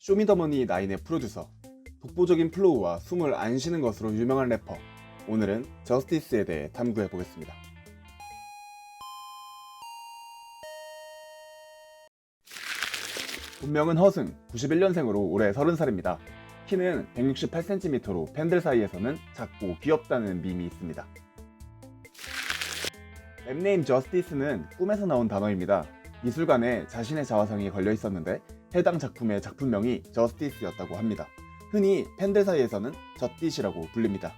쇼미더머니 9의 프로듀서, 독보적인 플로우와 숨을 안 쉬는 것으로 유명한 래퍼. 오늘은 저스티스에 대해 탐구해보겠습니다. 본명은 허승, 91년생으로 올해 30살입니다. 키는 168cm로 팬들 사이에서는 작고 귀엽다는 밈이 있습니다. 랩네임 저스티스는 꿈에서 나온 단어입니다. 미술관에 자신의 자화상이 걸려 있었는데 해당 작품의 작품명이 저스티스였다고 합니다. 흔히 팬들 사이에서는 저띠시라고 불립니다.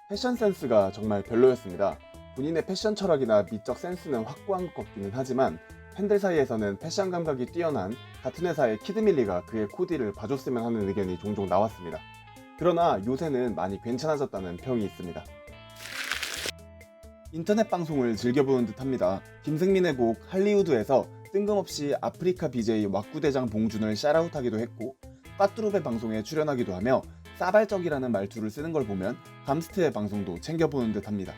패션 센스가 정말 별로였습니다. 본인의 패션 철학이나 미적 센스는 확고한 것 같기는 하지만 팬들 사이에서는 패션 감각이 뛰어난 같은 회사의 키드밀리가 그의 코디를 봐줬으면 하는 의견이 종종 나왔습니다. 그러나 요새는 많이 괜찮아졌다는 평이 있습니다. 인터넷 방송을 즐겨보는 듯합니다. 김승민의 곡 할리우드에서 뜬금없이 아프리카 BJ 왁구대장 봉준을 샤라웃하기도 했고 빠뚜루베 방송에 출연하기도 하며 싸발적이라는 말투를 쓰는 걸 보면 감스트의 방송도 챙겨보는 듯합니다.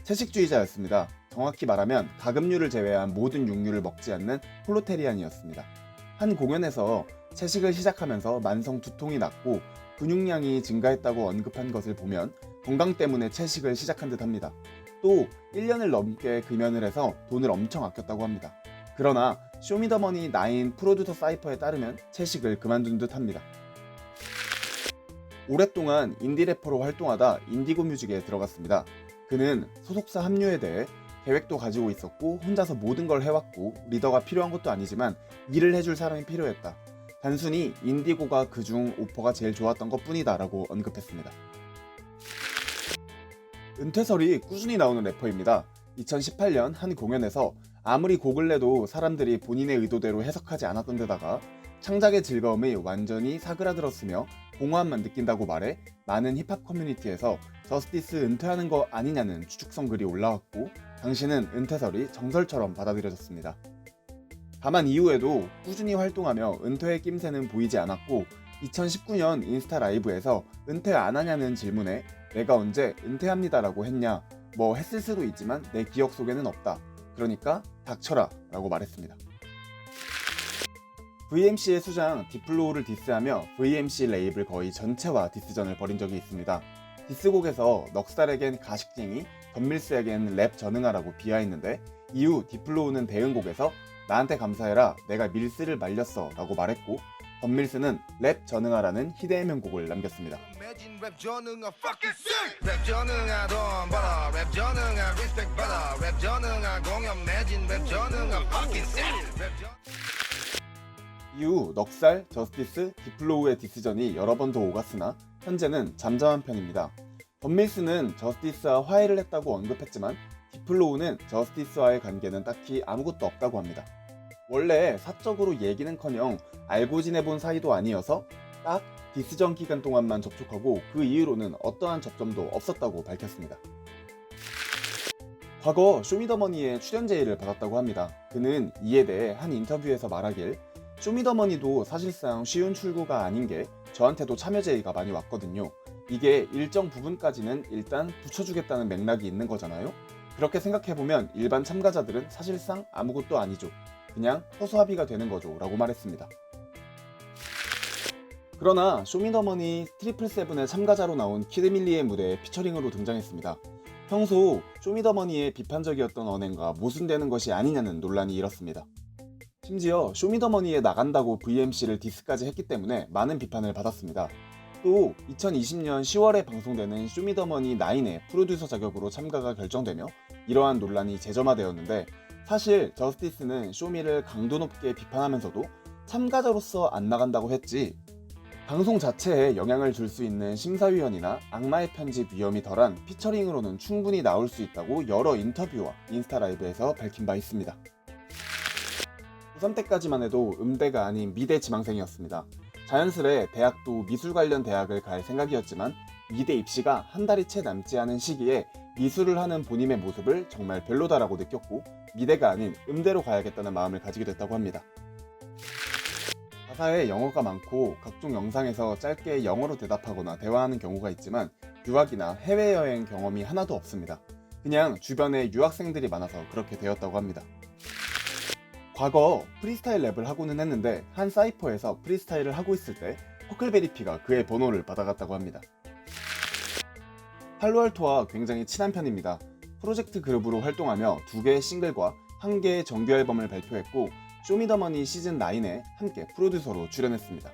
채식주의자였습니다. 정확히 말하면 가금류를 제외한 모든 육류를 먹지 않는 폴로테리안이었습니다. 한 공연에서 채식을 시작하면서 만성 두통이 났고 근육량이 증가했다고 언급한 것을 보면 건강 때문에 채식을 시작한 듯합니다. 또 1년을 넘게 금연을 해서 돈을 엄청 아꼈다고 합니다. 그러나 쇼미더머니 9 프로듀서 사이퍼에 따르면 채식을 그만둔 듯합니다. 오랫동안 인디 래퍼로 활동하다 인디고 뮤직에 들어갔습니다. 그는 소속사 합류에 대해 계획도 가지고 있었고 혼자서 모든 걸 해왔고 리더가 필요한 것도 아니지만 일을 해줄 사람이 필요했다. 단순히 인디고가 그중 오퍼가 제일 좋았던 것 뿐이다 라고 언급했습니다. 은퇴설이 꾸준히 나오는 래퍼입니다. 2018년 한 공연에서 아무리 곡을 내도 사람들이 본인의 의도대로 해석하지 않았던 데다가 창작의 즐거움이 완전히 사그라들었으며 공허함만 느낀다고 말해 많은 힙합 커뮤니티에서 저스티스 은퇴하는 거 아니냐는 추측성 글이 올라왔고 당시는 은퇴설이 정설처럼 받아들여졌습니다. 다만 이후에도 꾸준히 활동하며 은퇴의 낌새는 보이지 않았고 2019년 인스타 라이브에서 은퇴 안 하냐는 질문에 내가 언제 은퇴합니다라고 했냐, 뭐 했을 수도 있지만 내 기억 속에는 없다. 그러니까 닥쳐라 라고 말했습니다. VMC의 수장 디플로우를 디스하며 VMC 레이블 거의 전체와 디스전을 벌인 적이 있습니다. 디스곡에서 넉살에겐 가식쟁이, 덤밀스에겐 랩 전응하라고 비하했는데 이후 디플로우는 대응곡에서 나한테 감사해라, 내가 밀스를 말렸어 라고 말했고 덤밀스는 랩 전응하라는 희대의 명곡을 남겼습니다. 이후 넉살, 저스티스, 디플로우의 디스전이 여러 번 더 오갔으나 현재는 잠잠한 편입니다. 덤밀스는 저스티스와 화해를 했다고 언급했지만 디플로우는 저스티스와의 관계는 딱히 아무것도 없다고 합니다. 원래 사적으로 얘기는커녕 알고 지내본 사이도 아니어서 딱 디스전 기간 동안만 접촉하고 그 이후로는 어떠한 접점도 없었다고 밝혔습니다. 과거 쇼미더머니에 출연 제의를 받았다고 합니다. 그는 이에 대해 한 인터뷰에서 말하길 쇼미더머니도 사실상 쉬운 출구가 아닌 게 저한테도 참여 제의가 많이 왔거든요. 이게 일정 부분까지는 일단 붙여주겠다는 맥락이 있는 거잖아요. 그렇게 생각해보면 일반 참가자들은 사실상 아무것도 아니죠. 그냥 허수아비가 되는 거죠 라고 말했습니다. 그러나 쇼미더머니 트리플세븐의 참가자로 나온 키드밀리의 무대에 피처링으로 등장했습니다. 평소 쇼미더머니의 비판적이었던 언행과 모순되는 것이 아니냐는 논란이 일었습니다. 심지어 쇼미더머니에 나간다고 VMC를 디스까지 했기 때문에 많은 비판을 받았습니다. 또 2020년 10월에 방송되는 쇼미더머니 9의 프로듀서 자격으로 참가가 결정되며 이러한 논란이 재점화되었는데 사실 저스티스는 쇼미를 강도 높게 비판하면서도 참가자로서 안 나간다고 했지 방송 자체에 영향을 줄 수 있는 심사위원이나 악마의 편집 위험이 덜한 피처링으로는 충분히 나올 수 있다고 여러 인터뷰와 인스타 라이브에서 밝힌 바 있습니다. 고3 때까지만 해도 음대가 아닌 미대 지망생이었습니다. 자연스레 대학도 미술 관련 대학을 갈 생각이었지만 미대 입시가 한 달이 채 남지 않은 시기에 미술을 하는 본인의 모습을 정말 별로다라고 느꼈고 미대가 아닌 음대로 가야겠다는 마음을 가지게 됐다고 합니다. 가사에 영어가 많고 각종 영상에서 짧게 영어로 대답하거나 대화하는 경우가 있지만 유학이나 해외여행 경험이 하나도 없습니다. 그냥 주변에 유학생들이 많아서 그렇게 되었다고 합니다. 과거 프리스타일 랩을 하고는 했는데 한 사이퍼에서 프리스타일을 하고 있을 때 허클베리피가 그의 번호를 받아갔다고 합니다. 팔로알토와 굉장히 친한 편입니다. 프로젝트 그룹으로 활동하며 2개의 싱글과 1개의 정규 앨범을 발표했고 쇼미더머니 시즌9에 함께 프로듀서로 출연했습니다.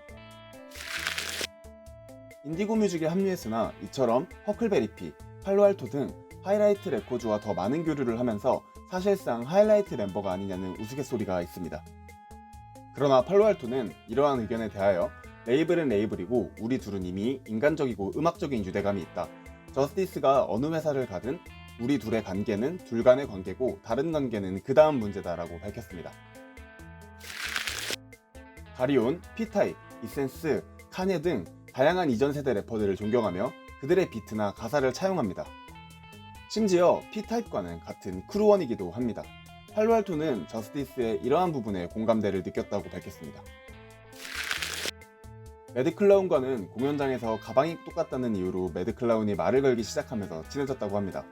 인디고 뮤직에 합류했으나 이처럼 허클베리피, 팔로알토 등 하이라이트 레코드와 더 많은 교류를 하면서 사실상 하이라이트 멤버가 아니냐는 우스갯소리가 있습니다. 그러나 팔로알토는 이러한 의견에 대하여 레이블은 레이블이고 우리 둘은 이미 인간적이고 음악적인 유대감이 있다. 저스티스가 어느 회사를 가든 우리 둘의 관계는 둘 간의 관계고 다른 관계는 그 다음 문제다라고 밝혔습니다. 가리온, P타입, 이센스, 카네 등 다양한 이전 세대 래퍼들을 존경하며 그들의 비트나 가사를 차용합니다. 심지어 P타입과는 같은 크루원이기도 합니다. 팔로알토는 저스티스의 이러한 부분에 공감대를 느꼈다고 밝혔습니다. 매드클라운과는 공연장에서 가방이 똑같다는 이유로 매드클라운이 말을 걸기 시작하면서 친해졌다고 합니다.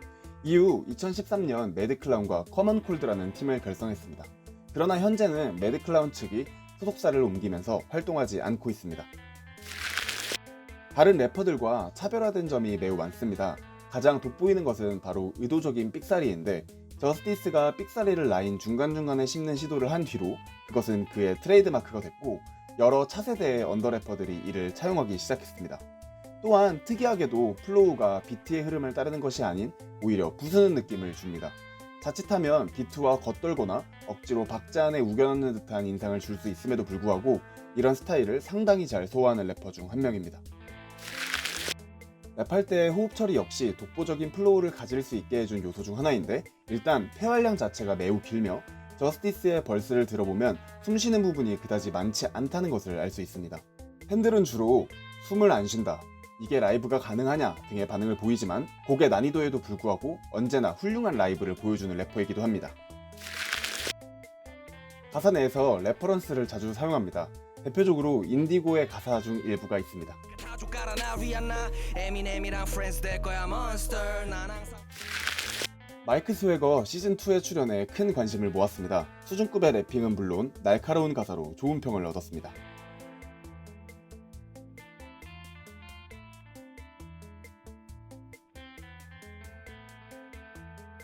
이후 2013년 매드클라운과 커먼콜드라는 팀을 결성했습니다. 그러나 현재는 매드클라운 측이 소속사를 옮기면서 활동하지 않고 있습니다. 다른 래퍼들과 차별화된 점이 매우 많습니다. 가장 돋보이는 것은 바로 의도적인 삑사리인데 저스티스가 삑사리를 라인 중간중간에 씹는 시도를 한 뒤로 그것은 그의 트레이드마크가 됐고 여러 차세대의 언더래퍼들이 이를 차용하기 시작했습니다. 또한 특이하게도 플로우가 비트의 흐름을 따르는 것이 아닌 오히려 부수는 느낌을 줍니다. 자칫하면 비트와 겉돌거나 억지로 박자 안에 우겨넣는 듯한 인상을 줄 수 있음에도 불구하고 이런 스타일을 상당히 잘 소화하는 래퍼 중 한 명입니다. 랩할 때의 호흡 처리 역시 독보적인 플로우를 가질 수 있게 해준 요소 중 하나인데 일단 폐활량 자체가 매우 길며 저스티스의 벌스를 들어보면 숨쉬는 부분이 그다지 많지 않다는 것을 알 수 있습니다. 팬들은 주로 숨을 안 쉰다, 이게 라이브가 가능하냐 등의 반응을 보이지만 곡의 난이도에도 불구하고 언제나 훌륭한 라이브를 보여주는 래퍼이기도 합니다. 가사 내에서 레퍼런스를 자주 사용합니다. 대표적으로 인디고의 가사 중 일부가 있습니다. 마이크 스웨거 시즌2에 출연해 큰 관심을 모았습니다. 수준급의 래핑은 물론 날카로운 가사로 좋은 평을 얻었습니다.